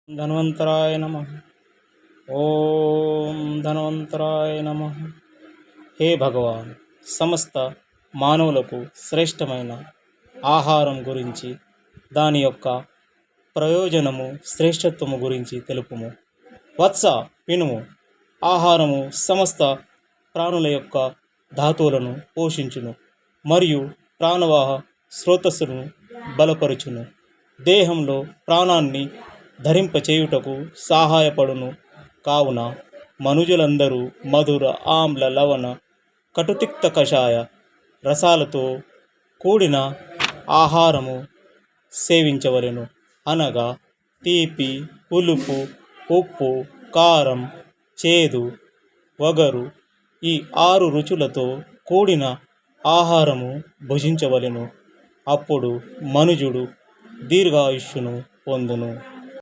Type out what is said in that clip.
ధన్వంతరాయ నమః. ఓం ధన్వంతరాయ నమః. హే భగవాన్, సమస్త మానవులకు శ్రేష్టమైన ఆహారం గురించి, దాని యొక్క ప్రయోజనము శ్రేష్టత్వము గురించి తెలుపుము. వత్స వినుము. ఆహారము సమస్త ప్రాణుల యొక్క ధాతువులను పోషించును మరియు ప్రాణవాహ స్రోతస్సును బలపరుచును. దేహంలో ప్రాణాన్ని ధరింపచేయుటకు సహాయపడును. కావున మనుజులందరూ మధుర, ఆమ్ల, లవణ, కటుతిక్త కషాయ రసాలతో కూడిన ఆహారము సేవించవలెను. అనగా తీపి, పులుపు, ఉప్పు, కారం, చేదు, వగరు ఈ 6 రుచులతో కూడిన ఆహారము భుజించవలెను. అప్పుడు మనుజుడు దీర్ఘాయుష్యును పొందును.